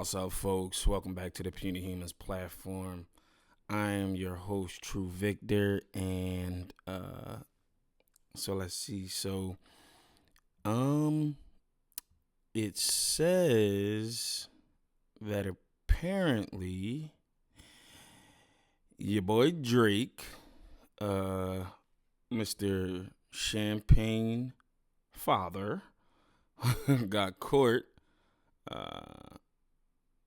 What's up, folks? Welcome back to the Puny Humans platform. I am your host, True Victor, and so let's see. It says that apparently your boy Drake, Mr. Champagne Father, got caught.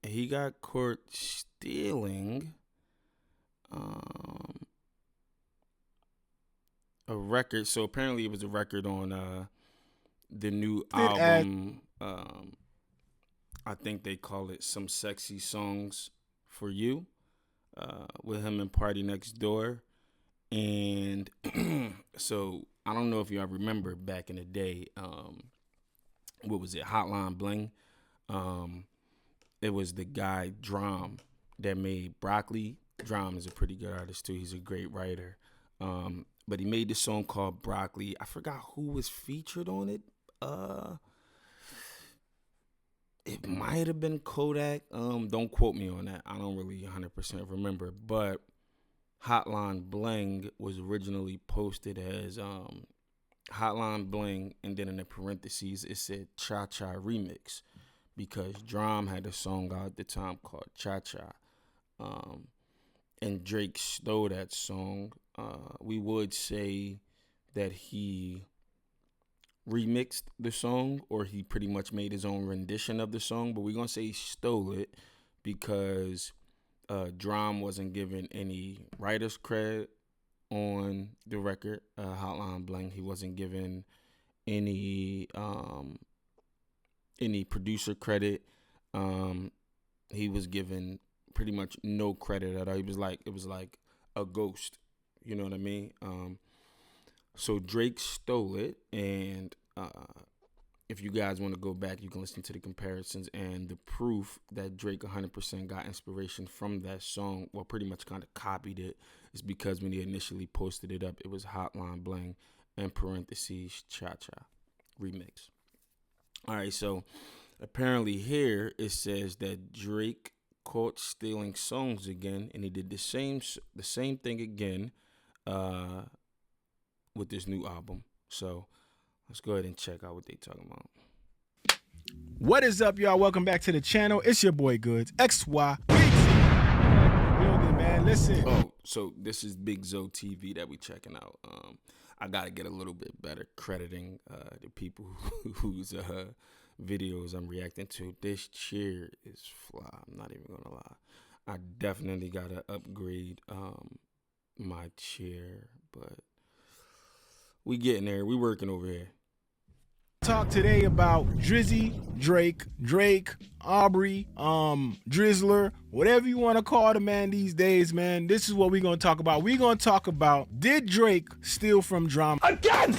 He got caught stealing a record. So apparently it was a record on the new album. I think they call it Some Sexy Songs for You, with him and Party Next Door. And so I don't know if y'all remember back in the day, what was it, Hotline Bling? It was the guy Drum that made Broccoli. Drum is a pretty good artist too. He's a great writer. But he made this song called Broccoli. I forgot who was featured on it. It might have been Kodak. Don't quote me on that. I don't really 100% remember. But Hotline Bling was originally posted as Hotline Bling, and then in the parentheses it said Cha Cha Remix, because Drum had a song out at the time called Cha Cha. And Drake stole that song. We would say that he remixed the song, or he pretty much made his own rendition of the song, but we're going to say he stole it because Drum wasn't given any writer's credit on the record, Hotline Bling. He wasn't given any producer credit. He was given pretty much no credit at all. It was like a ghost, you know what I mean? So Drake stole it, and if you guys want to go back, you can listen to the comparisons and the proof that Drake 100% got inspiration from that song, well, pretty much kind of copied it, is because when he initially posted it up, it was Hotline Bling and parentheses Cha Cha Remix. All right, so apparently here it says that Drake caught stealing songs again, and he did the same thing again with this new album. So let's go ahead and check out what they talking about. What is up, y'all? Welcome back to the channel. It's your boy Goods XY. Man, listen. Oh, so this is Big Zo TV that we checking out. I gotta get a little bit better crediting the people whose videos I'm reacting to. This chair is fly. I'm not even gonna lie. I definitely gotta upgrade my chair, but we getting there. We working over here. Talk today about Drizzy, Drake, Aubrey, Drizzler, whatever you want to call the man these days, man. This is what we're going to talk about. We're going to talk about, did Drake steal from Drum again?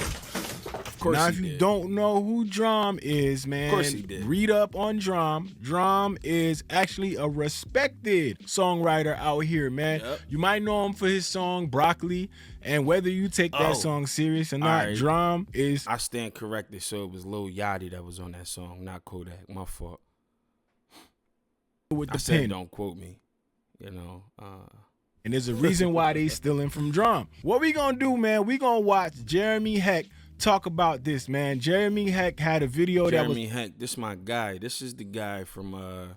Of course now, he if you did. don't know who Drum is, man, of course he did. Read up on Drum. Drum is actually a respected songwriter out here, man. Yep. You might know him for his song Broccoli, and whether you take that song serious or not, right. Drum is... I stand corrected, so it was Lil Yachty that was on that song, not Kodak. My fault. With the I said pen. don't quote me, you know. And there's a reason why they stealing from Drum. What we gonna do, man, we gonna watch Jeremy Heck talk about this, man. Jeremy Heck had a video Jeremy Heck, this is my guy. This is the guy from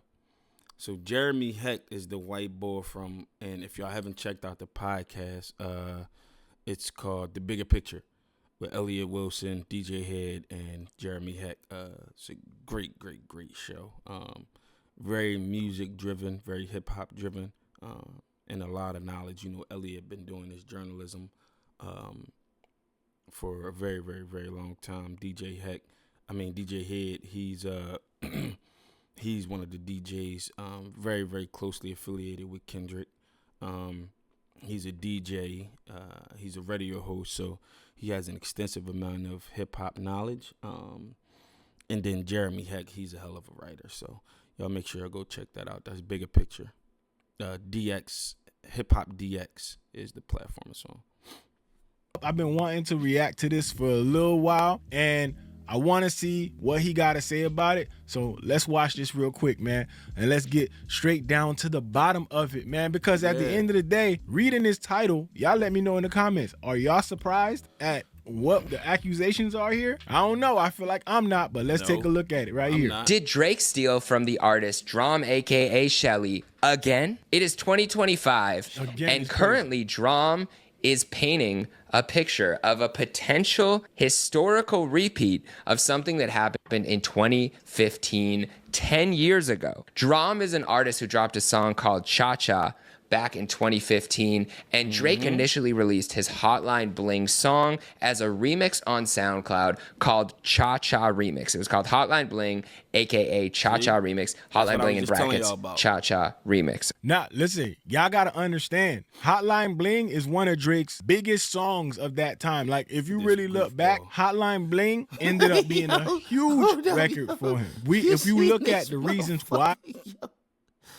so Jeremy Heck is the white boy from, and if y'all haven't checked out the podcast, it's called The Bigger Picture with Elliot Wilson, DJ Head, and Jeremy Heck. It's a great show. Very music driven, very hip hop driven, and a lot of knowledge. You know, Elliot been doing his journalism for a very long time. DJ Head, he's he's one of the DJs very closely affiliated with Kendrick. He's a DJ, he's a radio host, so he has an extensive amount of hip hop knowledge. And then Jeremy Heck, he's a hell of a writer, so y'all make sure y'all go check that out. That's Bigger Picture. DX, Hip Hop DX is the platform it's on. I've been wanting to react to this for a little while, and I want to see what he got to say about it. So let's watch this real quick, man. And let's get straight down to the bottom of it, man. Because at the end of the day, reading this title, y'all let me know in the comments. Are y'all surprised at what the accusations are here? I don't know. I feel like I'm not, but let's take a look at it right here. Not. Did Drake steal from the artist Drum, aka Shelly, again? It is 2025, and currently Drum is painting a picture of a potential historical repeat of something that happened in 2015, 10 years ago. Drum is an artist who dropped a song called Cha Cha back in 2015, and Drake initially released his Hotline Bling song as a remix on SoundCloud called Cha Cha Remix. It was called Hotline Bling, aka Cha Cha Remix. Hotline Bling in brackets, Cha Cha Remix. Now, listen, y'all gotta understand, Hotline Bling is one of Drake's biggest songs of that time. Like, if you really look back, Hotline Bling ended up being a huge record for him. If you look at the reasons why,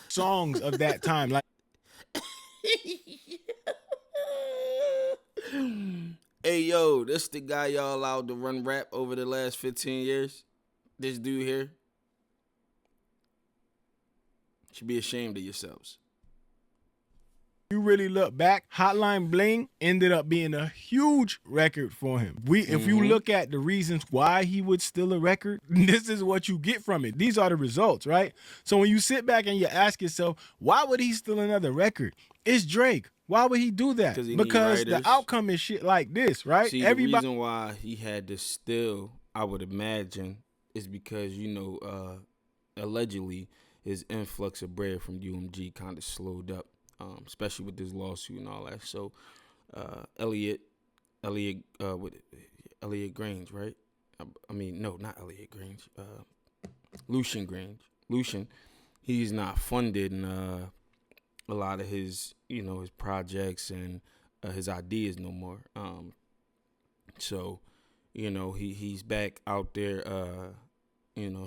songs of that time, like, hey, yo, this the guy y'all allowed to run rap over the last 15 years? This dude here? Should be ashamed of yourselves. You really look back, Hotline Bling ended up being a huge record for him. If you look at the reasons why he would steal a record, this is what you get from it. These are the results, right? So when you sit back and you ask yourself, why would he steal another record? It's Drake. Why would he do that? Because the outcome is shit like this, right? See, the reason why he had to steal, I would imagine, is because, allegedly his influx of bread from UMG kind of slowed up. Especially with this lawsuit and all that. So, Elliot Grange, right? No, not Elliot Grange. Lucian Grange. Lucian, he's not funded in a lot of his, his projects and his ideas no more. So, he's back out there,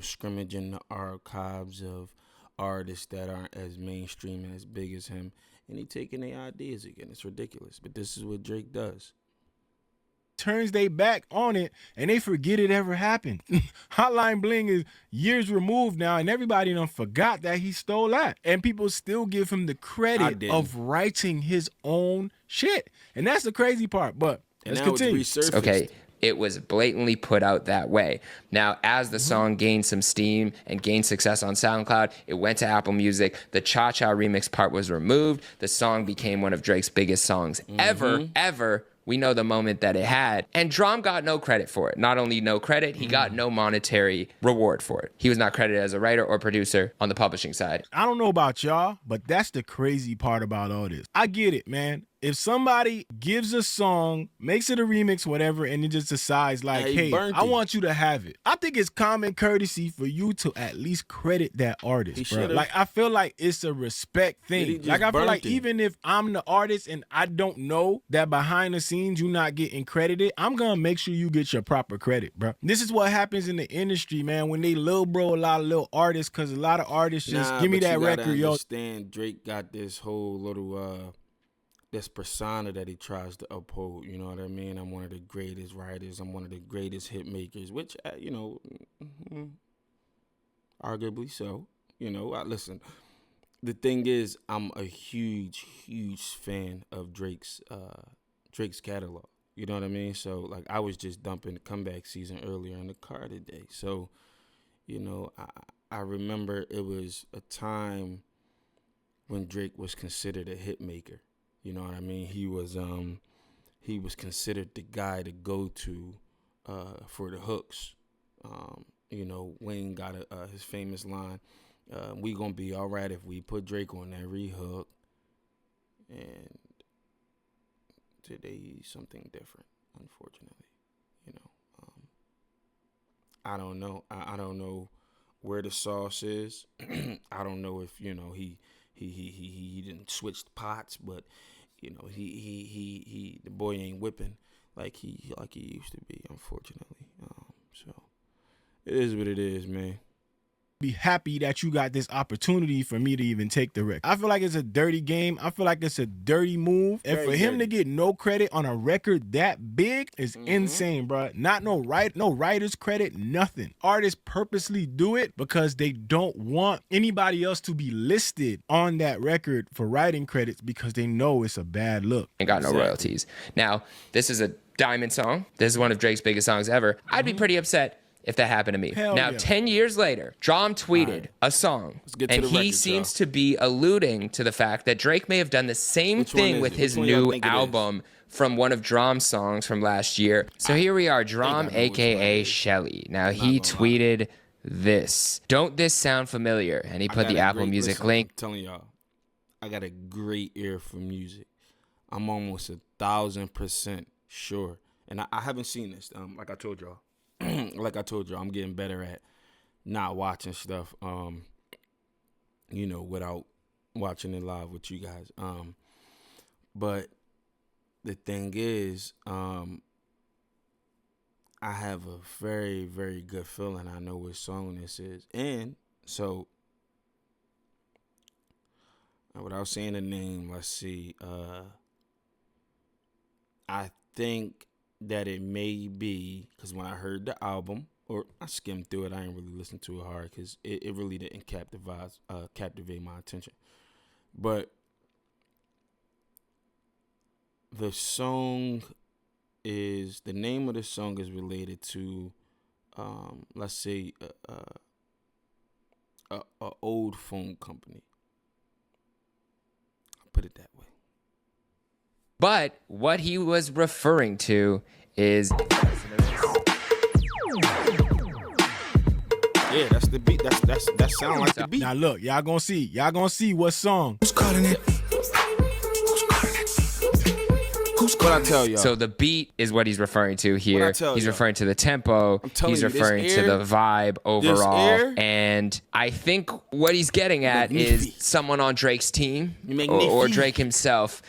scrimmaging the archives of artists that aren't as mainstream and as big as him, and he taking their ideas again. It's ridiculous, but this is what Drake does. Turns they back on it and they forget it ever happened. Hotline Bling is years removed now, and everybody done forgot that he stole that, and people still give him the credit of writing his own shit, and that's the crazy part. But let's continue. Okay. It was blatantly put out that way. Now, as the song gained some steam and gained success on SoundCloud, it went to Apple Music. The Cha Cha remix part was removed. The song became one of Drake's biggest songs ever. We know the moment that it had. And Drum got no credit for it. Not only no credit, he got no monetary reward for it. He was not credited as a writer or producer on the publishing side. I don't know about y'all, but that's the crazy part about all this. I get it, man. If somebody gives a song, makes it a remix, whatever, and it just decides like, hey, I want you to have it, I think it's common courtesy for you to at least credit that artist, bro. Like, I feel like it's a respect thing. Like, I feel like even if I'm the artist and I don't know that behind the scenes you're not getting credited, I'm gonna make sure you get your proper credit, bro. This is what happens in the industry, man, when they little bro a lot of little artists, because a lot of artists just give me that record, yo. Understand, Drake got this whole little this persona that he tries to uphold, you know what I mean? I'm one of the greatest writers. I'm one of the greatest hit makers, which, arguably so. Listen, the thing is, I'm a huge, huge fan of Drake's catalog. You know what I mean? So, like, I was just dumping the Comeback Season earlier in the car today. So, I remember it was a time when Drake was considered a hit maker. You know what I mean? He was considered the guy to go to for the hooks. Wayne got his famous line, "We gonna be all right if we put Drake on every hook." And today he's something different, unfortunately. I don't know. I don't know where the sauce is. I don't know if he didn't switch pots, but he the boy ain't whipping like he used to be, unfortunately. So it is what it is, man. be happy that you got this opportunity for me to even take the record. I feel like it's a dirty game. I feel like it's a dirty move. And for him to get no credit on a record that big is insane, bro. Not no writer's credit, nothing. Artists purposely do it because they don't want anybody else to be listed on that record for writing credits because they know it's a bad look. And got no royalties. Now, this is a diamond song. This is one of Drake's biggest songs ever. I'd be pretty upset if that happened to me. Hell now, yeah. 10 years later, Drum tweeted a song, and he seems to be alluding to the fact that Drake may have done the same thing with his new album from one of Drum's songs from last year. So here we are, Drum, aka Shelly. Now, he tweeted this. Don't this sound familiar? And he put the Apple Music link. I'm telling y'all, I got a great ear for music. I'm almost 1,000% sure. And I haven't seen this, like I told y'all. I'm getting better at not watching stuff, without watching it live with you guys. But the thing is, I have a very, very good feeling. I know what song this is. And so, without saying the name, let's see. I think that it may be, because when I heard the album, or I skimmed through it, I didn't really listen to it hard because it really didn't captivate my attention. But the name of the song is related to, let's say, a old phone company. I'll put it that way. But what he was referring to is... Yeah, that's the beat. That sound like the beat. Now look, y'all gonna see what song. Who's calling it? What I tell y'all? So the beat is what he's referring to here. He's referring to the tempo. He's referring to the vibe overall. And I think what he's getting at is someone on Drake's team or Drake himself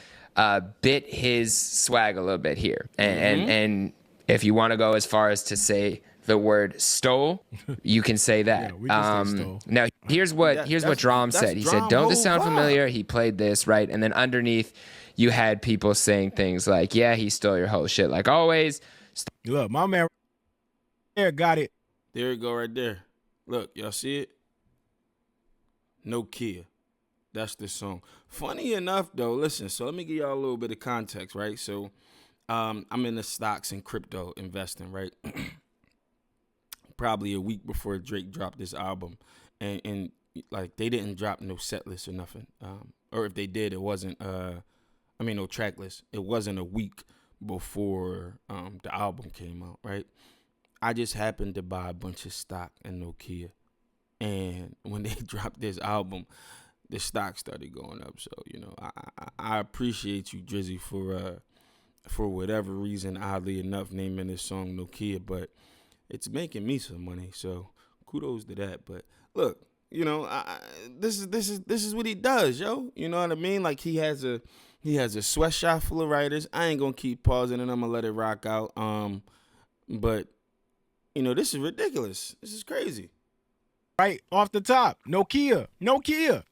bit his swag a little bit here. And if you want to go as far as to say the word stole, you can say that. Yeah, we can say stole. Now here's what Drum said. He said, "Don't this sound familiar?" He played this, right? And then underneath you had people saying things like, "Yeah, he stole your whole shit like always." Look, my man there got it. There you go right there. Look, y'all see it? Nokia. That's the song. Funny enough, though, listen, so let me give y'all a little bit of context, right? So I'm in the stocks and crypto investing, right? Probably a week before Drake dropped this album. And like, they didn't drop no set list or nothing. Or if they did, it wasn't, no track list. It wasn't a week before the album came out, right? I just happened to buy a bunch of stock in Nokia. And when they dropped this album, the stock started going up. So, I appreciate you, Drizzy, for whatever reason, oddly enough, naming this song Nokia, but it's making me some money. So kudos to that. But look, this is what he does, yo. You know what I mean? Like he has a sweatshop full of writers. I ain't gonna keep pausing and I'm gonna let it rock out. But this is ridiculous. This is crazy. Right off the top, Nokia.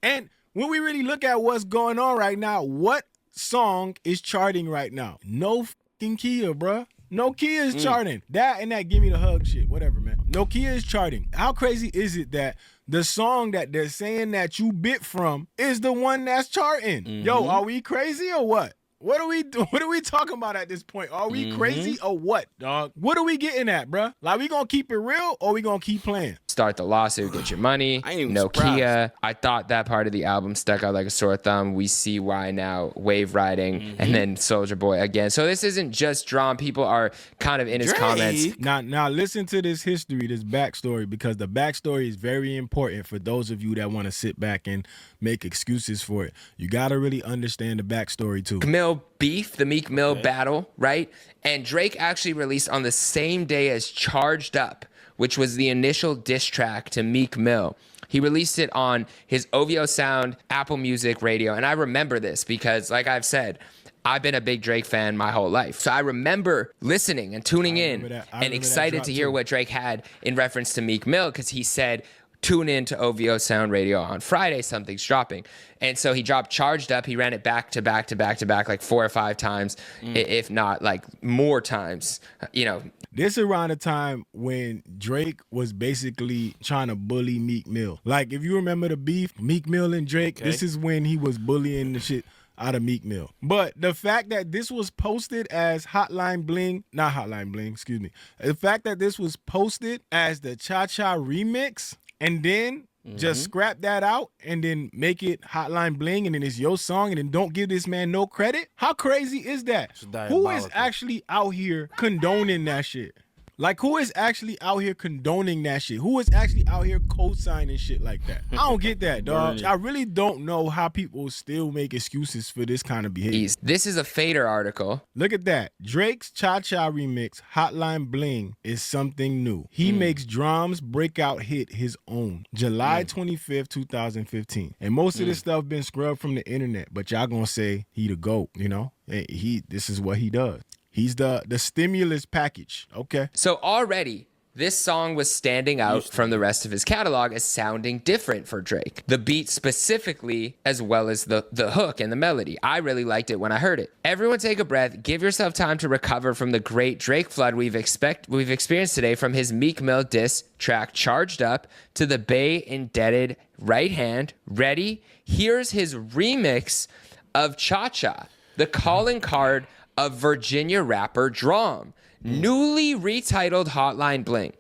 And when we really look at what's going on right now, what song is charting right now? No fucking Kia, bruh. Nokia is charting. That and that give me the hug shit. Whatever, man. Nokia is charting. How crazy is it that the song that they're saying that you bit from is the one that's charting? Yo, are we crazy or what? What are we talking about at this point? Are we crazy or what, dog? What are we getting at, bruh? Like, we gonna keep it real or we gonna keep playing? Start the lawsuit, get your money. Nokia. I thought that part of the album stuck out like a sore thumb. We see why now. Wave Riding and then Soulja Boy again. So this isn't just Drum. People are kind of in his comments. Now listen to this history, this backstory, because the backstory is very important for those of you that want to sit back and make excuses for it. You got to really understand the backstory too. Mill beef, the Meek Mill battle, right? And Drake actually released on the same day as Charged Up, which was the initial diss track to Meek Mill. He released it on his OVO Sound, Apple Music, radio. And I remember this because, like I've said, I've been a big Drake fan my whole life. So I remember listening and tuning in and excited to hear what Drake had in reference to Meek Mill, because he said tune in to OVO Sound Radio on Friday, something's dropping. And so he dropped Charged Up. He ran it back to back to back to back like 4 or 5 times, if not like more times, you know. This around the time when Drake was basically trying to bully Meek Mill. Like, if you remember the beef, Meek Mill and Drake, this is when he was bullying the shit out of Meek Mill. But the fact that this was posted as Hotline Bling, not Hotline Bling, excuse me. The fact that this was posted as the Cha Cha remix and then just scrap that out and then make it Hotline Bling and then it's your song and then don't give this man no credit? How crazy is that? Who is actually out here condoning that shit? Like, who is actually out here condoning that shit? Who is actually out here co-signing shit like that? I don't get that, dog. I really don't know how people still make excuses for this kind of behavior. This is a Fader article. Look at that. Drake's Cha Cha remix, Hotline Bling, is something new. He makes Drum's breakout hit his own. July 25th, 2015. And most of this stuff been scrubbed from the internet, but y'all gonna say he the GOAT, you know? This is what he does. He's the stimulus package, okay? So already, this song was standing out from the rest of his catalog as sounding different for Drake. The beat specifically, as well as the hook and the melody. I really liked it when I heard it. Everyone take a breath. Give yourself time to recover from the great Drake flood we've experienced today, from his Meek Mill diss track Charged Up to the Bay indebted Right Hand. Ready? Here's his remix of Cha Cha, the calling card of Virginia rapper Drum, newly retitled Hotline Bling.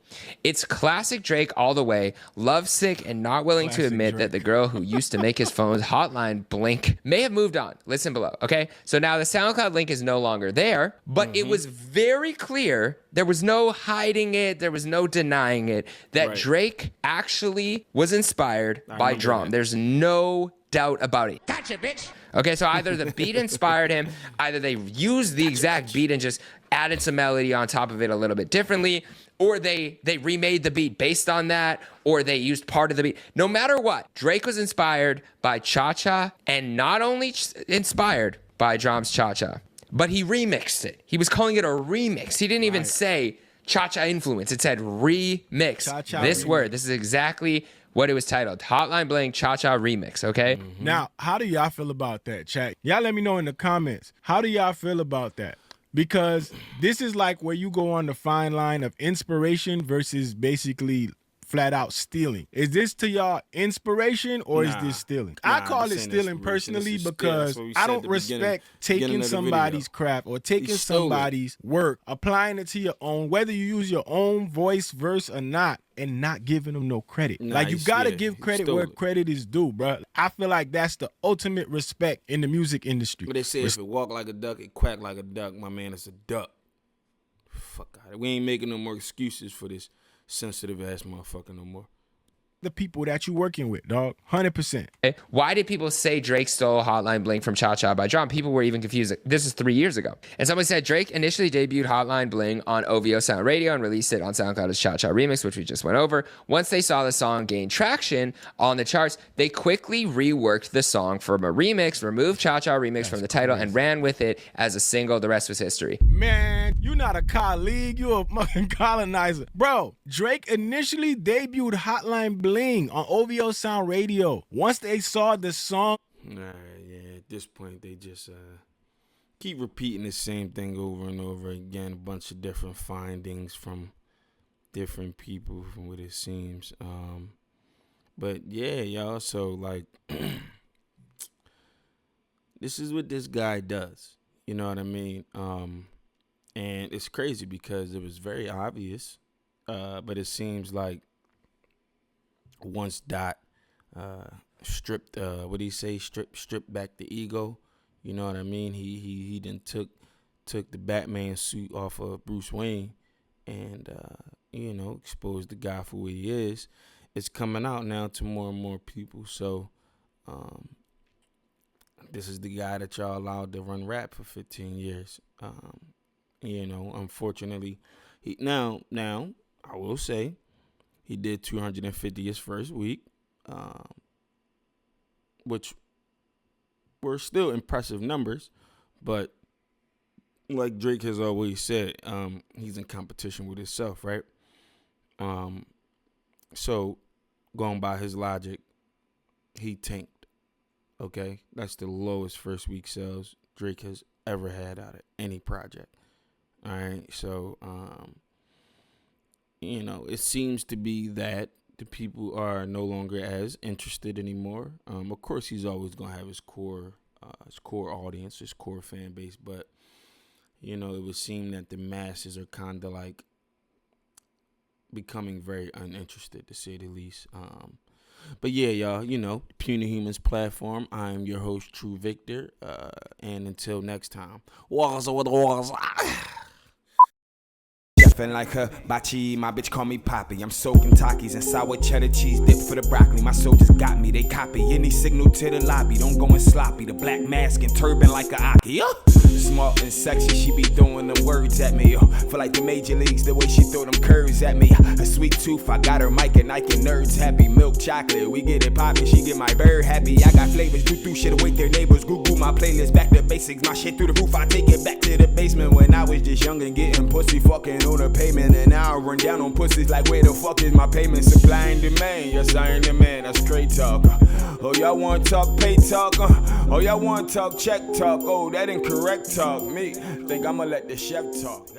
It's classic Drake all the way, lovesick and not willing to admit that the girl who used to make his phone's hotline blink may have moved on. Listen below, okay? So now the SoundCloud link is no longer there, but it was very clear, there was no hiding it, there was no denying it, that Drake actually was inspired by Drum. There's no doubt about it. Gotcha, bitch. Okay, so either the beat inspired him, either they used the exact beat and just added some melody on top of it a little bit differently, or they remade the beat based on that, or they used part of the beat. No matter what, Drake was inspired by Cha Cha, and not only inspired by Drum's Cha Cha, but he remixed it. He was calling it a remix. He didn't even say Cha Cha influence. It said remix. Cha-cha this remix. Word, this is exactly what it was titled. Hotline Bling Cha Cha Remix, okay? Now, how do y'all feel about that, chat? Y'all let me know in the comments. How do y'all feel about that? Because this is like where you go on the fine line of inspiration versus basically flat out stealing. Is this to y'all inspiration or is this stealing? I call it stealing personally because I don't respect taking somebody's craft or taking somebody's work, applying it to your own, whether you use your own voice, verse or not, and not giving them no credit. Like, you gotta give credit where credit is due, bro. I feel like that's the ultimate respect in the music industry. But they say if it walk like a duck, it quack like a duck. My man, it's a duck. Fuck out of it. We ain't making no more excuses for this sensitive ass motherfucker no more. The people that you working with, dog. 100%. Why did people say Drake stole Hotline Bling from Cha Cha by Drum? People were even confused. This is 3 years ago. And someone said Drake initially debuted Hotline Bling on OVO Sound Radio and released it on SoundCloud as Cha Cha Remix, which we just went over. Once they saw the song gain traction on the charts, they quickly reworked the song from a remix, removed Cha Cha Remix from the title, and ran with it as a single. The rest was history. Man, you're not a colleague. You're a fucking colonizer. Bro, Drake initially debuted Hotline Bling on OVO Sound Radio. Once they saw the song, at this point they just keep repeating the same thing over and over again. A bunch of different findings from different people, from what it seems. But yeah, y'all. So like, this is what this guy does. You know what I mean? And it's crazy because it was very obvious, but it seems like once Dot stripped what he say stripped back the ego, you know what I mean, he then took the Batman suit off of Bruce Wayne and exposed the guy for who he is. It's coming out now to more and more people. So this is the guy that y'all allowed to run rap for 15 years. Unfortunately, now I will say he did 250 his first week, which were still impressive numbers. But like Drake has always said, he's in competition with himself, right? So going by his logic, he tanked. Okay, that's the lowest first week sales Drake has ever had out of any project. All right, so it seems to be that the people are no longer as interested anymore. Of course, he's always gonna have his core audience, his core fan base, but it would seem that the masses are kind of like becoming very uninterested, to say the least. But yeah, y'all, Puny Humans platform. I am your host, True Victor. And until next time. Feeling like her bachi, my bitch call me Poppy. I'm soaking Takis and sour cheddar cheese dip for the broccoli. My soldiers got me, they copy any signal to the lobby. Don't go in sloppy, the black mask and turban like a Aki. Smart and sexy, she be throwing them words at me. Feel like the major leagues, the way she throw them curves at me. A sweet tooth, I got her mic and Nike nerds happy. Milk chocolate, we get it poppin', she get my bird happy. I got flavors, do shit awake their neighbors. Google my playlist, back to basics. My shit through the roof, I take it back to the basement. When I was just young and getting pussy, fucking on the payment. And now I run down on pussies like where the fuck is my payment? Supply and demand, yes I ain't the man, that's straight talk. Oh y'all wanna talk pay talk? Oh y'all wanna talk check talk? Oh that incorrect talk. Me think I'ma let the chef talk.